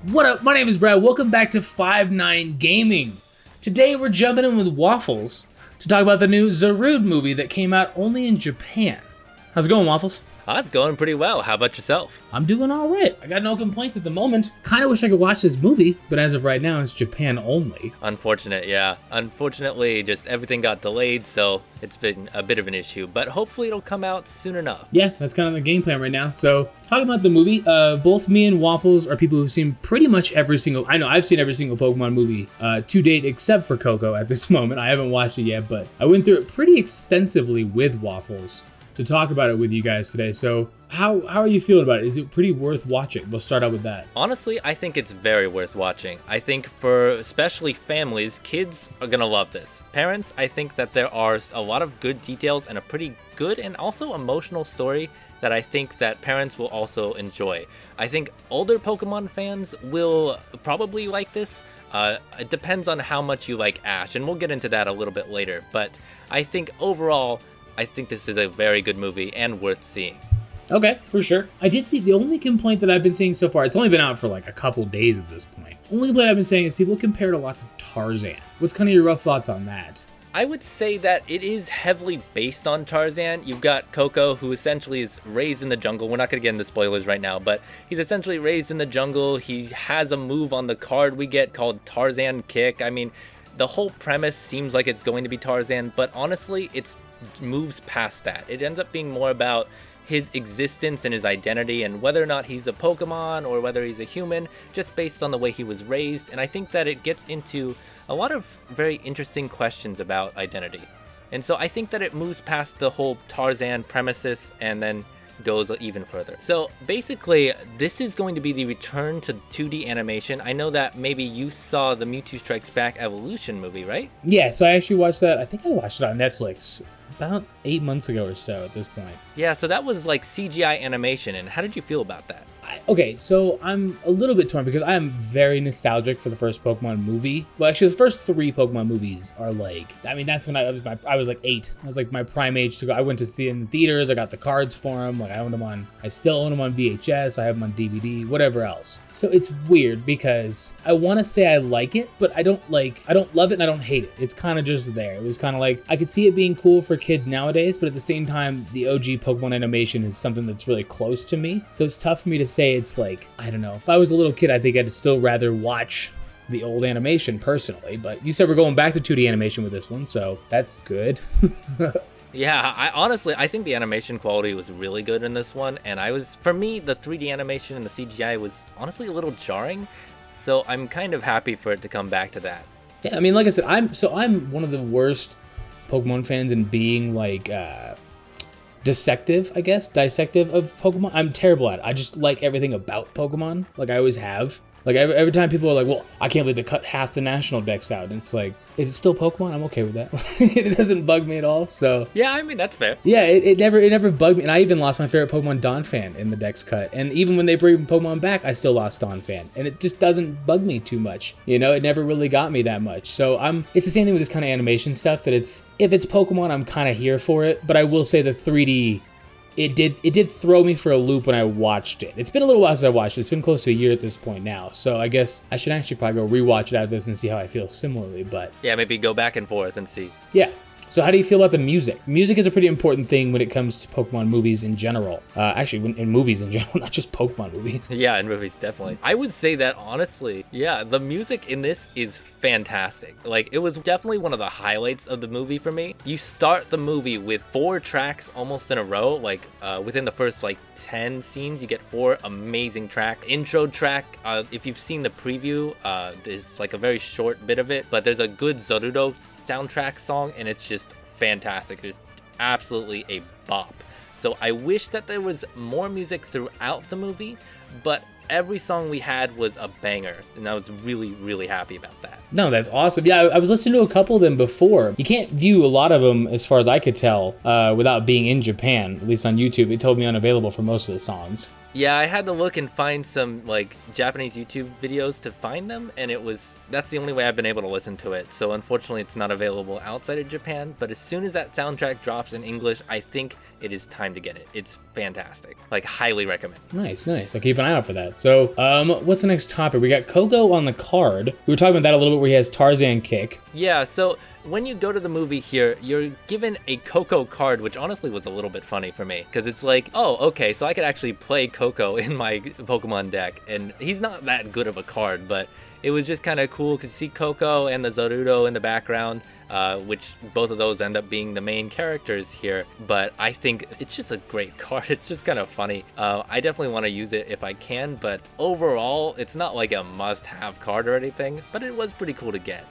What up? My name is Brad. Welcome back to 5-9 Gaming. Today we're jumping in with Waffles to talk about the new Zarude movie that came out only in Japan. How's it going, Waffles? It's going pretty well. How about yourself? I'm doing all right. I got no complaints at the moment. Kind of wish I could watch this movie, but as of right now, it's Japan only. Unfortunate, yeah. Unfortunately, just everything got delayed, so it's been a bit of an issue, but hopefully it'll come out soon enough. Yeah, that's kind of the game plan right now. So, talking about the movie, both me and Waffles are people who've seen pretty much every single, I know I've seen every single Pokemon movie to date except for Coco at this moment. I haven't watched it yet, but I went through it pretty extensively with Waffles to talk about it with you guys today. So how are you feeling about it? Is it pretty worth watching? We'll start out with that. Honestly, I think it's very worth watching. I think for especially families, kids are gonna love this. Parents, I think that there are a lot of good details and a pretty good and also emotional story that I think that parents will also enjoy. I think older Pokemon fans will probably like this. It depends on how much you like Ash, and we'll get into that a little bit later. But I think overall, I think this is a very good movie and worth seeing. Okay, for sure. I did see the only complaint that I've been seeing so far, it's only been out for like a couple days at this point. Only complaint I've been saying is people compare it a lot to Tarzan. What's kind of your rough thoughts on that? I would say that it is heavily based on Tarzan. You've got Koko, who essentially is raised in the jungle. We're not going to get into spoilers right now, but he's essentially raised in the jungle. He has a move on the card we get called Tarzan Kick. I mean, the whole premise seems like it's going to be Tarzan, but honestly, it moves past that. It ends up being more about his existence and his identity and whether or not he's a Pokemon or whether he's a human, just based on the way he was raised. And I think that it gets into a lot of very interesting questions about identity. And so I think that it moves past the whole Tarzan premises and then goes even further. So basically, this is going to be the return to 2D animation. I know that maybe you saw the Mewtwo Strikes Back Evolution movie, right? Yeah, so I actually watched that. I think I watched it on Netflix about 8 months ago or so at this point. Yeah, so that was like CGI animation, and how did you feel about that? Okay, so I'm a little bit torn because I am very nostalgic for the first Pokemon movie. Well, actually, the first 3 Pokemon movies are like, I mean, that's when I was like 8. I was like my prime age to go. I went to see it in the theaters. I got the cards for them. Like I still own them on VHS. I have them on DVD, whatever else. So it's weird because I want to say I like it, but I don't love it and I don't hate it. It's kind of just there. It was kind of like, I could see it being cool for kids nowadays, but at the same time, the OG Pokemon animation is something that's really close to me. So it's tough for me to say it's like, I don't know. If I was a little kid, I think I'd still rather watch the old animation personally, but you said we're going back to 2D animation with this one, so that's good. Yeah, I think the animation quality was really good in this one, and for me, the 3D animation and the CGI was honestly a little jarring, so I'm kind of happy for it to come back to that. Yeah, I mean, like I said, I'm one of the worst Pokemon fans in being like, dissective of Pokemon. I'm terrible at it. I just like everything about Pokemon, like I always have. Like every time people are like, well, I can't believe they cut half the national dex out. And it's like, is it still Pokemon? I'm okay with that. It doesn't bug me at all. So yeah, I mean, that's fair. Yeah, it never bugged me. And I even lost my favorite Pokemon, Donphan, in the dex cut. And even when they bring Pokemon back, I still lost Donphan. And it just doesn't bug me too much. You know, it never really got me that much. So it's the same thing with this kind of animation stuff, that if it's Pokemon, I'm kind of here for it. But I will say the 3D, it did throw me for a loop when I watched it. It's been a little while since I watched it. It's been close to a year at this point now. So I guess I should actually probably go rewatch it after this and see how I feel similarly. But yeah, maybe go back and forth and see. Yeah. So how do you feel about the music? Music is a pretty important thing when it comes to Pokemon movies in general. Actually, in movies in general, not just Pokemon movies. Yeah, in movies, definitely. I would say that, honestly, yeah, the music in this is fantastic. Like, it was definitely one of the highlights of the movie for me. You start the movie with 4 tracks almost in a row. Like, within the first, 10 scenes, you get 4 amazing tracks. Intro track, if you've seen the preview, there's, a very short bit of it, but there's a good Zorudo soundtrack song, and it's just fantastic. It's absolutely a bop. So I wish that there was more music throughout the movie, but every song we had was a banger, and I was really, really happy about that. No, that's awesome. Yeah, I was listening to a couple of them before. You can't view a lot of them, as far as I could tell, without being in Japan, at least on YouTube. It told me unavailable for most of the songs. Yeah, I had to look and find some like Japanese YouTube videos to find them, and that's the only way I've been able to listen to it. So unfortunately it's not available outside of Japan, but as soon as that soundtrack drops in English, I think it is time to get it. It's fantastic. Like, highly recommend. Nice. I'll keep an eye out for that. So, what's the next topic? We got Coco on the card. We were talking about that a little bit where he has Tarzan kick. Yeah, so when you go to the movie here, you're given a Coco card, which honestly was a little bit funny for me, because it's like, oh, okay, so I could actually play Coco in my Pokemon deck, and he's not that good of a card, but it was just kind of cool to see Coco and the Zarudo in the background, which both of those end up being the main characters here, but I think it's just a great card. It's just kind of funny. I definitely want to use it if I can, but overall, it's not like a must-have card or anything, but it was pretty cool to get.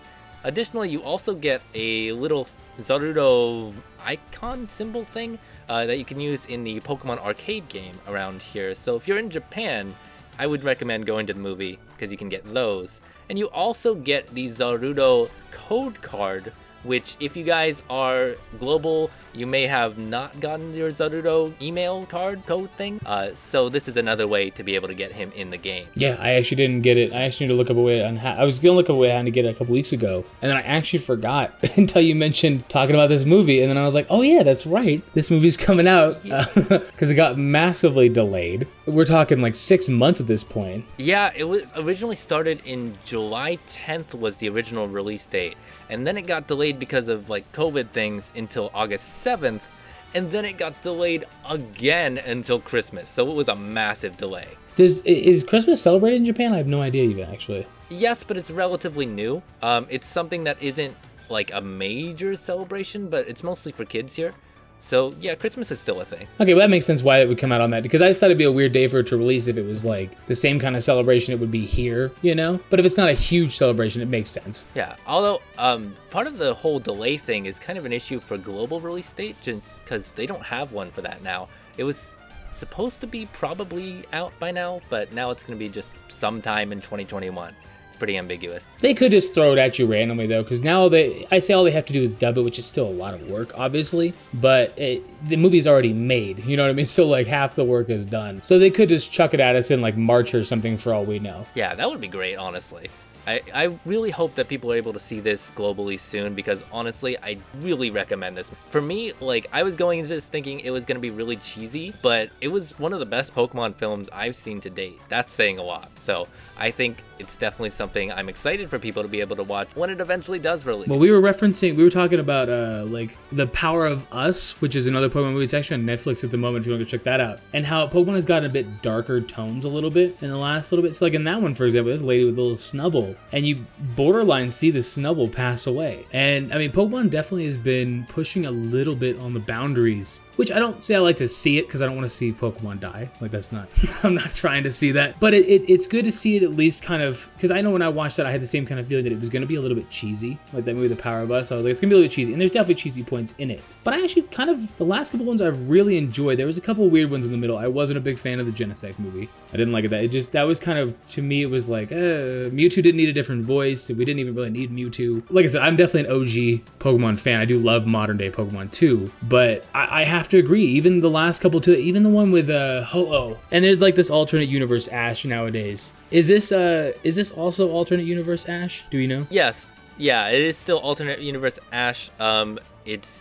Additionally, you also get a little Zarudo icon symbol thing that you can use in the Pokemon arcade game around here. So if you're in Japan, I would recommend going to the movie because you can get those. And you also get the Zarudo code card, which if you guys are global, you may have not gotten your Zarudo email card code thing. So this is another way to be able to get him in the game. Yeah, I actually didn't get it. I actually need to look up a way on how. I was going to look up a way how to get it a couple weeks ago. And then I actually forgot until you mentioned talking about this movie. And then I was like, oh yeah, that's right. This movie's coming out because it got massively delayed. We're talking like 6 months at this point. Yeah, it was originally started in July 10th was the original release date. And then it got delayed because of like COVID things until August 7th. And then it got delayed again until Christmas. So it was a massive delay. Is Christmas celebrated in Japan? I have no idea even, actually. Yes, but it's relatively new. It's something that isn't like a major celebration, but it's mostly for kids here. So yeah, Christmas is still a thing. Okay, well that makes sense why it would come out on that, because I just thought it'd be a weird day for it to release if it was like the same kind of celebration it would be here, you know? But if it's not a huge celebration, it makes sense. Yeah, although part of the whole delay thing is kind of an issue for global release date, just because they don't have one for that now. It was supposed to be probably out by now, but now it's going to be just sometime in 2021. Pretty ambiguous. They could just throw it at you randomly though, because now I say all they have to do is dub it, which is still a lot of work, obviously, but the movie's already made, you know what I mean? So like half the work is done. So they could just chuck it at us in like March or something for all we know. Yeah, that would be great, honestly. I really hope that people are able to see this globally soon, because honestly, I really recommend this. For me, like, I was going into this thinking it was going to be really cheesy, but it was one of the best Pokemon films I've seen to date. That's saying a lot. So I think it's definitely something I'm excited for people to be able to watch when it eventually does release. Well, we were talking about like The Power of Us, which is another Pokemon movie. It's actually on Netflix at the moment if you want to go check that out. And how Pokemon has gotten a bit darker tones a little bit in the last little bit. So like in that one, for example, this lady with a little Snubbull, and you borderline see the Snubbull pass away. And I mean, Pokemon definitely has been pushing a little bit on the boundaries, which I don't say I like to see it, because I don't want to see Pokemon die. Like, that's not, I'm not trying to see that. But it's good to see it at least kind of, because I know when I watched that, I had the same kind of feeling that it was going to be a little bit cheesy. Like that movie, The Power of Us. I was like, it's going to be a little bit cheesy. And there's definitely cheesy points in it. But I actually kind of, the last couple ones I've really enjoyed. There was a couple weird ones in the middle. I wasn't a big fan of the Genesect movie. I didn't like it. That was kind of, to me, it was like, Mewtwo didn't need a different voice. We didn't even really need Mewtwo. Like I said, I'm definitely an OG Pokemon fan. I do love modern day Pokemon too. But I have to agree, even the last couple too, even the one with Ho-Oh. And there's like this alternate universe Ash nowadays. Is this also alternate universe Ash? Do you know? Yes. Yeah, it is still alternate universe Ash.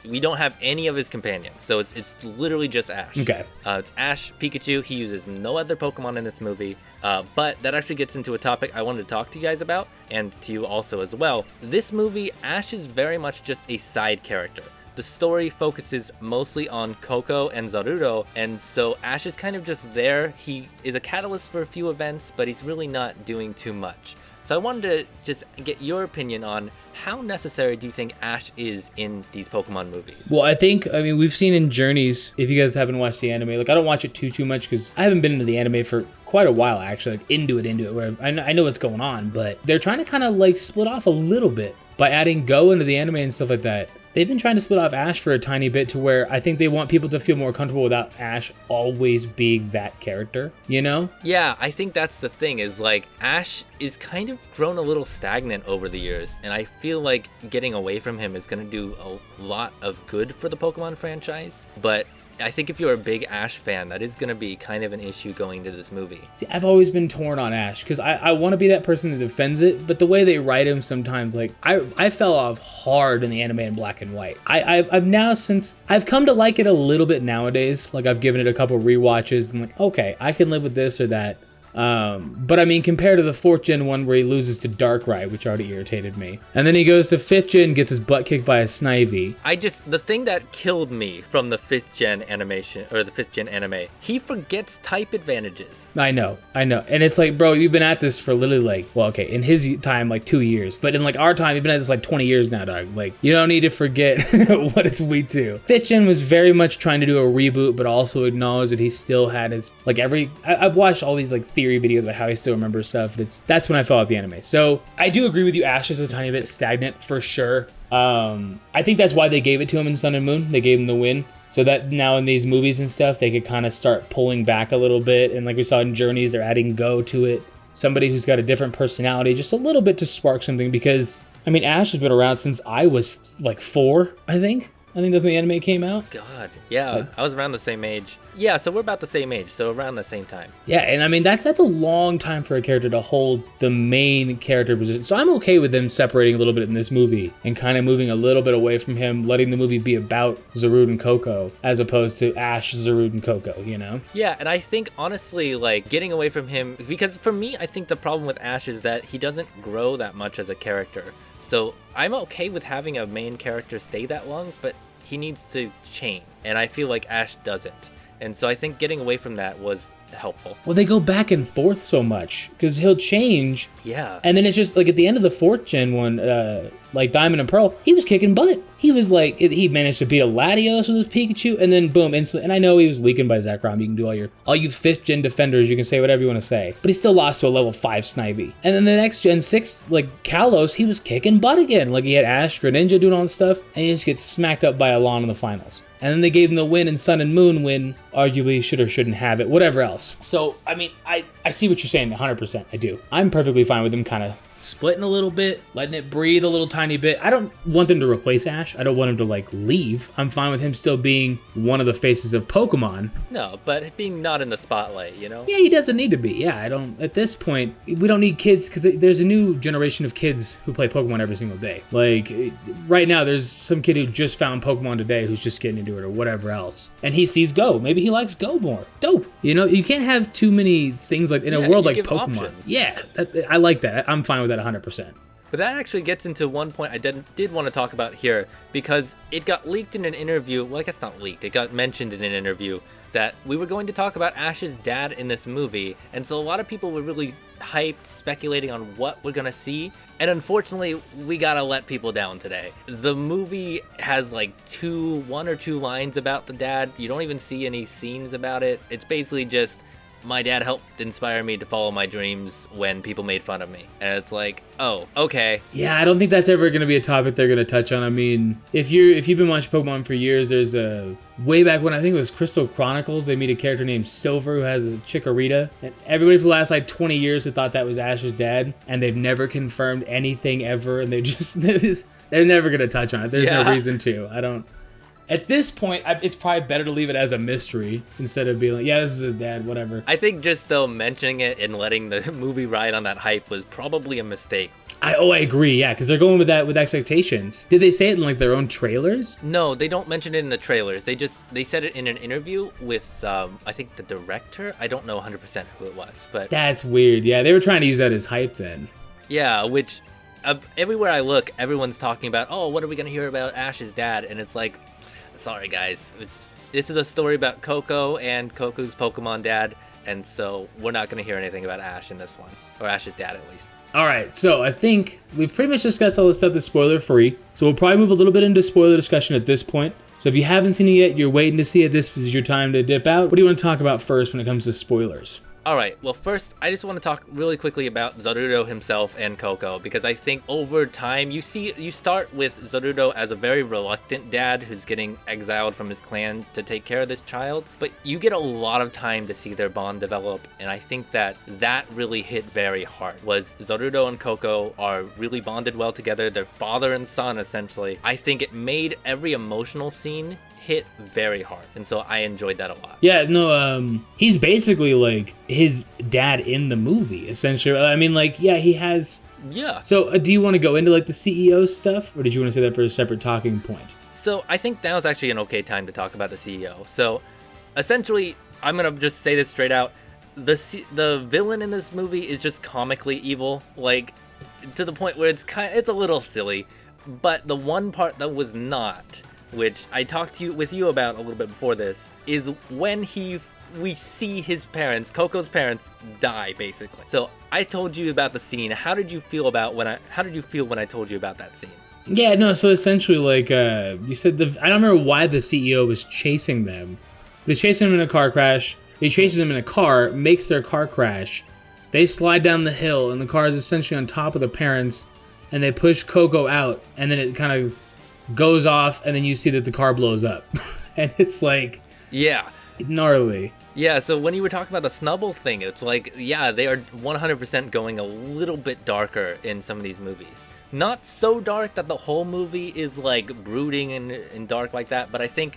We don't have any of his companions, so it's literally just Ash. Okay. It's Ash, Pikachu. He uses no other Pokemon in this movie, but that actually gets into a topic I wanted to talk to you guys about, and to you also as well. This movie, Ash is very much just a side character. The story focuses mostly on Koko and Zarudo, and so Ash is kind of just there. He is a catalyst for a few events, but he's really not doing too much. So I wanted to just get your opinion on how necessary do you think Ash is in these Pokemon movies? Well, I mean, we've seen in Journeys, if you guys haven't watched the anime, like I don't watch it too much because I haven't been into the anime for quite a while, actually, like into it, where I know what's going on, but they're trying to kind of like split off a little bit by adding Go into the anime and stuff like that. They've been trying to split off Ash for a tiny bit to where I think they want people to feel more comfortable without Ash always being that character, you know? Yeah, I think that's the thing, is like Ash is kind of grown a little stagnant over the years, and I feel like getting away from him is going to do a lot of good for the Pokemon franchise, but I think if you're a big Ash fan, that is going to be kind of an issue going to this movie. See, I've always been torn on Ash because I want to be that person that defends it, but the way they write him sometimes, like I fell off hard in the anime in black and white. I've now since I've come to like it a little bit nowadays. Like I've given it a couple rewatches and like, okay, I can live with this or that. But I mean, compared to the 4th gen one where he loses to Darkrai, which already irritated me, and then he goes to 5th gen, gets his butt kicked by a Snivy. The thing that killed me from the 5th gen animation, or the 5th gen anime, he forgets type advantages. I know. And it's like, bro, you've been at this for literally like, well, okay, in his time, like 2 years, but in like our time, you've been at this like 20 years now, dog. Like, you don't need to forget what it's weak to. 5th gen was very much trying to do a reboot, but also acknowledge that he still had his, like I've watched all these like theory videos about how he still remembers stuff. That's when I fell off the anime. So I do agree with you. Ash is a tiny bit stagnant for sure. I think that's why they gave it to him in Sun and Moon. They gave him the win so that now in these movies and stuff, they could kind of start pulling back a little bit. And like we saw in Journeys, they're adding Go to it. Somebody who's got a different personality, just a little bit to spark something, because I mean, Ash has been around since I was like 4, I think that's when the anime came out. God, yeah, I was around the same age. Yeah, so we're about the same age, so around the same time. Yeah, and I mean, that's a long time for a character to hold the main character position. So I'm okay with them separating a little bit in this movie and kind of moving a little bit away from him, letting the movie be about Zarude and Koko as opposed to Ash, Zarude, and Koko, you know? Yeah, and I think, honestly, like, getting away from him, because for me, I think the problem with Ash is that he doesn't grow that much as a character. So I'm okay with having a main character stay that long, but he needs to change, and I feel like Ash doesn't. And so I think getting away from that was helpful. Well, they go back and forth so much because he'll change. Yeah. And then it's just like at the end of the 4th gen one, like Diamond and Pearl, he was kicking butt. He was like, he managed to beat a Latios with his Pikachu, and then boom, instantly. And I know he was weakened by Zekrom. You can do all you 5th gen defenders, you can say whatever you want to say. But he still lost to a level 5 Snivy. And then the next gen 6, like Kalos, he was kicking butt again. Like he had Ash, Greninja doing all this stuff, and he just gets smacked up by Alon in the finals. And then they gave him the win in Sun and Moon when arguably should or shouldn't have it, whatever else. So, I mean, I see what you're saying, 100%, I do. I'm perfectly fine with him kind of splitting a little bit, letting it breathe a little tiny bit. I don't want them to replace Ash. I don't want him to like leave. I'm fine with him still being one of the faces of Pokemon. No, but being not in the spotlight, you know? Yeah, he doesn't need to be. Yeah, at this point, we don't need kids because there's a new generation of kids who play Pokemon every single day. Like right now, there's some kid who just found Pokemon today who's just getting into it or whatever else. And he sees Go. Maybe he likes Go more. Dope. You know, you can't have too many things like in a world like Pokemon. Options. Yeah, I like that. I'm fine with that 100%. But that actually gets into one point I did want to talk about here, because it got leaked in an interview. Well, I guess not leaked. It got mentioned in an interview that we were going to talk about Ash's dad in this movie. And so a lot of people were really hyped, speculating on what we're going to see. And unfortunately, we got to let people down today. The movie has like one or two lines about the dad. You don't even see any scenes about it. It's basically just, my dad helped inspire me to follow my dreams when people made fun of me. And it's like, oh, okay. Yeah, I don't think that's ever going to be a topic they're going to touch on. I mean, if you've been watching Pokemon for years, there's way back when I think it was Crystal Chronicles, they meet a character named Silver who has a Chikorita. And everybody for the last like 20 years had thought that was Ash's dad, and they've never confirmed anything ever, and they're never going to touch on it. There's no reason to. At this point, it's probably better to leave it as a mystery instead of being like, yeah, this is his dad, whatever. I think just though mentioning it and letting the movie ride on that hype was probably a mistake. I agree, yeah, because they're going with that with expectations. Did they say it in like their own trailers? No, they don't mention it in the trailers. They said it in an interview with I think the director. I don't know 100% who it was, but that's weird. Yeah, they were trying to use that as hype then. Yeah, which everywhere I look, everyone's talking about, oh, what are we gonna hear about Ash's dad? And it's like, sorry guys, this is a story about Coco and Coco's Pokemon dad, and so we're not going to hear anything about Ash in this one, or Ash's dad at least. Alright, so I think we've pretty much discussed all this stuff that's spoiler free, so we'll probably move a little bit into spoiler discussion at this point. So if you haven't seen it yet, you're waiting to see it, this is your time to dip out. What do you want to talk about first when it comes to spoilers? Alright, well first, I just want to talk really quickly about Zarudo himself and Coco, because I think over time, you start with Zarudo as a very reluctant dad who's getting exiled from his clan to take care of this child, but you get a lot of time to see their bond develop, and I think that really hit very hard, was Zarudo and Coco are really bonded well together, they're father and son essentially. I think it made every emotional scene hit very hard, and so I enjoyed that a lot. Yeah, no, he's basically like his dad in the movie, essentially. I mean, like, yeah, he has... Yeah. So, do you want to go into, like, the CEO stuff, or did you want to say that for a separate talking point? So, I think now's actually an okay time to talk about the CEO. So, essentially, I'm gonna just say this straight out. The villain in this movie is just comically evil, like, to the point where it's a little silly. But the one part that was not, which I talked with you about a little bit before this, is when we see his parents, Coco's parents, die, basically. So I told you about the scene. How did you feel when I told you about that scene? Yeah, no, so essentially, like, you said I don't remember why the CEO was chasing them, but he's chasing them in a car crash. He chases them in a car, makes their car crash. They slide down the hill, and the car is essentially on top of the parents, and they push Coco out, and then it kind of goes off, and then you see that the car blows up. And it's like... Yeah. Gnarly. Yeah, so when you were talking about the Snubble thing, it's like, yeah, they are 100% going a little bit darker in some of these movies. Not so dark that the whole movie is, like, brooding and dark like that, but I think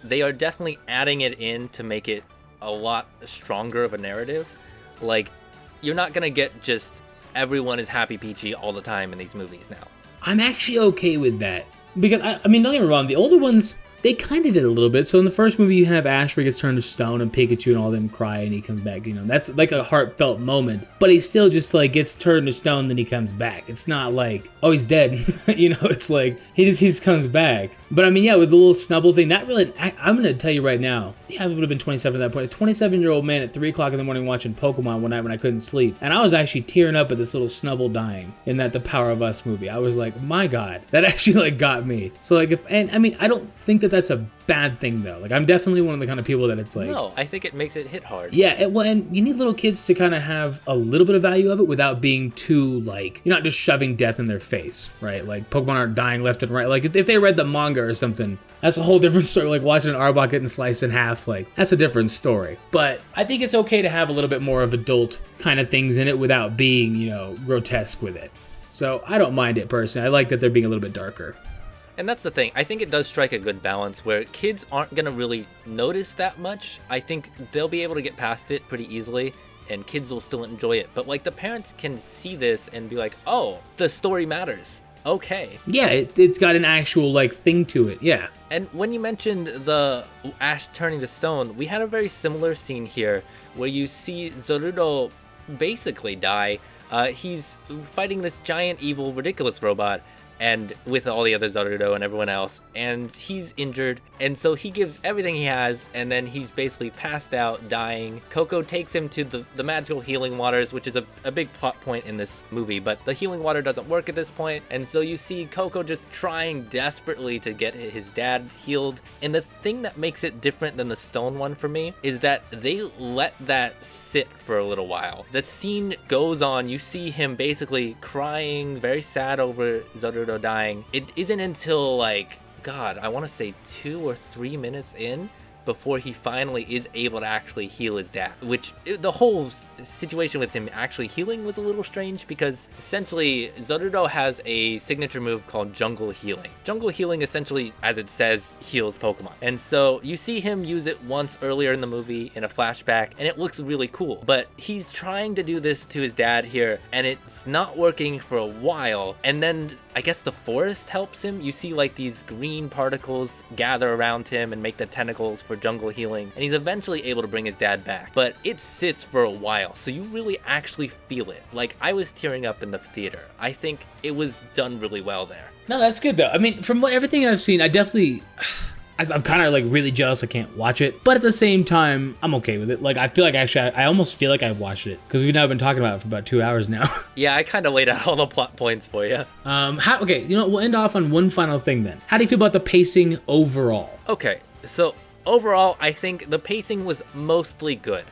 they are definitely adding it in to make it a lot stronger of a narrative. Like, you're not gonna get just everyone is happy peachy all the time in these movies now. I'm actually okay with that. Because, I mean, don't get me wrong, the older ones, they kind of did a little bit. So in the first movie, you have Ash where he gets turned to stone and Pikachu and all them cry and he comes back. You know, that's like a heartfelt moment. But he still just like gets turned to stone, then he comes back. It's not like, oh, he's dead. You know, it's like he just comes back. But I mean, yeah, with the little Snubble thing, that really, I'm going to tell you right now, yeah, I would have been 27 at that point. A 27-year-old man at 3 o'clock in the morning watching Pokemon one night when I couldn't sleep. And I was actually tearing up at this little Snubble dying in that The Power of Us movie. I was like, my God, that actually like got me. So like, and I mean, I don't think that that's a bad thing though. Like, I'm definitely one of the kind of people that it's like... No, I think it makes it hit hard. Yeah, well, and you need little kids to kind of have a little bit of value of it without being too, like, you're not just shoving death in their face, right? Like, Pokemon aren't dying left and right. Like, if they read the manga or something, that's a whole different story. Like, watching an Arbok getting sliced in half, like, that's a different story. But I think it's okay to have a little bit more of adult kind of things in it without being, you know, grotesque with it. So I don't mind it personally. I like that they're being a little bit darker. And that's the thing. I think it does strike a good balance where kids aren't going to really notice that much. I think they'll be able to get past it pretty easily and kids will still enjoy it. But like the parents can see this and be like, oh, the story matters. Okay. Yeah, it's got an actual like thing to it. Yeah. And when you mentioned the Ash turning to stone, we had a very similar scene here where you see Zorudo basically die. He's fighting this giant, evil, ridiculous robot, and with all the other Zorudo and everyone else, and he's injured, and so he gives everything he has, and then he's basically passed out, dying. Coco takes him to the magical healing waters, which is a big plot point in this movie, but the healing water doesn't work at this point, and so you see Coco just trying desperately to get his dad healed. And the thing that makes it different than the stone one for me is that they let that sit for a little while. The scene goes on, you see him basically crying, very sad over Zorudo dying. It isn't until like, God, I want to say 2 or 3 minutes in before he finally is able to actually heal his dad, which the whole situation with him actually healing was a little strange because essentially Zorudo has a signature move called Jungle Healing. Jungle Healing essentially, as it says, heals Pokemon. And so you see him use it once earlier in the movie in a flashback and it looks really cool, but he's trying to do this to his dad here and it's not working for a while. And then I guess the forest helps him. You see like these green particles gather around him and make the tentacles for jungle healing, and he's eventually able to bring his dad back, but it sits for a while, so you really actually feel it. Like, I was tearing up in the theater. I think it was done really well there. No, that's good though. I mean, from everything I've seen, I'm kind of like really jealous I can't watch it, but at the same time, I'm okay with it. Like, I feel like actually, I almost feel like I watched it because we've now been talking about it for about 2 hours now. Yeah, I kind of laid out all the plot points for you. Okay, you know, we'll end off on one final thing then. How do you feel about the pacing overall? Okay, so overall, I think the pacing was mostly good.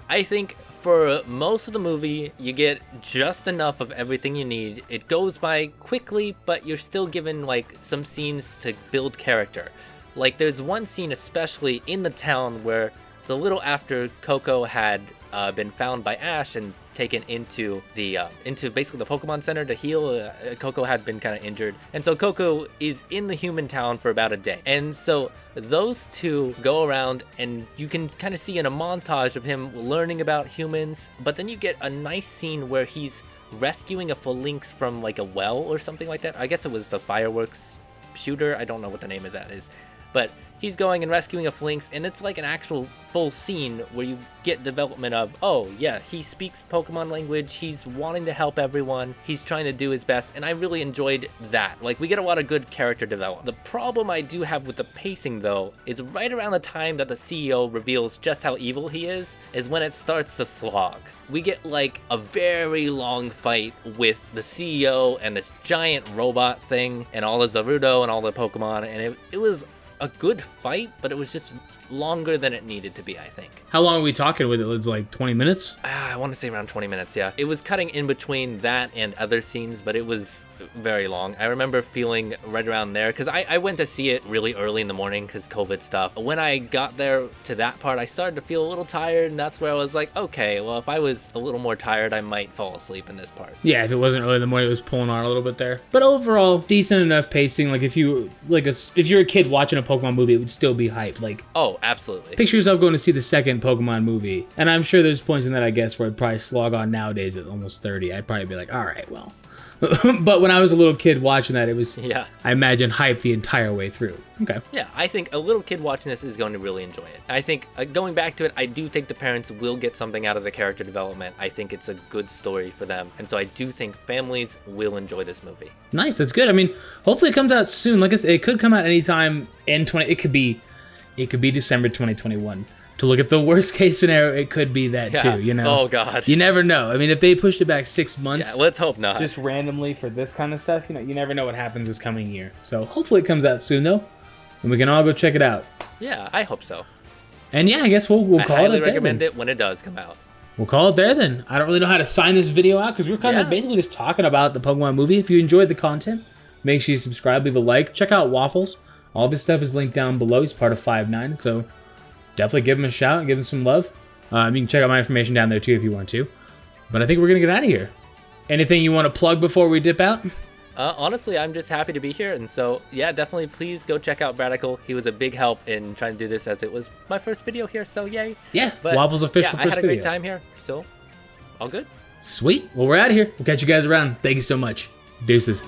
I think for most of the movie, you get just enough of everything you need. It goes by quickly, but you're still given like some scenes to build character. Like, there's one scene especially in the town where it's a little after Coco had been found by Ash and taken into into basically the Pokemon Center to heal. Coco had been kind of injured, and so Coco is in the human town for about a day. And so those two go around, and you can kind of see in a montage of him learning about humans, but then you get a nice scene where he's rescuing a phalanx from like a well or something like that. I guess it was the fireworks shooter. I don't know what the name of that is, but he's going and rescuing a phalanx, and it's like an actual full scene where you get development of, oh yeah, he speaks Pokemon language, he's wanting to help everyone, he's trying to do his best, and I really enjoyed that. Like, we get a lot of good character development. The problem I do have with the pacing, though, is right around the time that the CEO reveals just how evil he is when it starts to slog. We get like a very long fight with the CEO and this giant robot thing and all the Zarudo and all the Pokemon, and it was a good fight, but it was just longer than it needed to be, I think. How long are we talking with it? It's like 20 minutes? I want to say around 20 minutes, yeah. It was cutting in between that and other scenes, but it was very long. I remember feeling right around there, because I went to see it really early in the morning because COVID stuff. When I got there to that part, I started to feel a little tired, and that's where I was like, okay, well, if I was a little more tired, I might fall asleep in this part. Yeah, if it wasn't early in the morning, it was pulling on a little bit there. But overall, decent enough pacing. Like, if you're a kid watching a Pokemon movie, it would still be hyped. Like, oh, absolutely. Picture yourself going to see the second Pokemon movie. And I'm sure there's points in that, I guess, where I'd probably slog on nowadays at almost 30. I'd probably be like, all right, well. But when I was a little kid watching that, it was, yeah, I imagine, hype the entire way through. Okay. Yeah, I think a little kid watching this is going to really enjoy it. I think, going back to it, I do think the parents will get something out of the character development. I think it's a good story for them. And so I do think families will enjoy this movie. Nice, that's good. I mean, hopefully it comes out soon. Like I said, it could come out anytime in it could be December 2021. To look at the worst case scenario, it could be that too, you know? Oh, God. You never know. I mean, if they pushed it back 6 months... Yeah, let's hope not. Just randomly for this kind of stuff, you know, you never know what happens this coming year. So hopefully it comes out soon, though, and we can all go check it out. Yeah, I hope so. And yeah, I guess we'll call it there. I highly recommend it when it does come out. We'll call it there, then. I don't really know how to sign this video out, because we're kind of basically just talking about the Pokemon movie. If you enjoyed the content, make sure you subscribe, leave a like. Check out Waffles. All of his stuff is linked down below. He's part of 5'9", so... definitely give him a shout and give him some love. You can check out my information down there too if you want to. But I think we're going to get out of here. Anything you want to plug before we dip out? Honestly, I'm just happy to be here. And so, yeah, definitely please go check out Radical. He was a big help in trying to do this as it was my first video here. So, yay. Yeah, but Waffles official first video. I had a great time here. So, all good. Sweet. Well, we're out of here. We'll catch you guys around. Thank you so much. Deuces.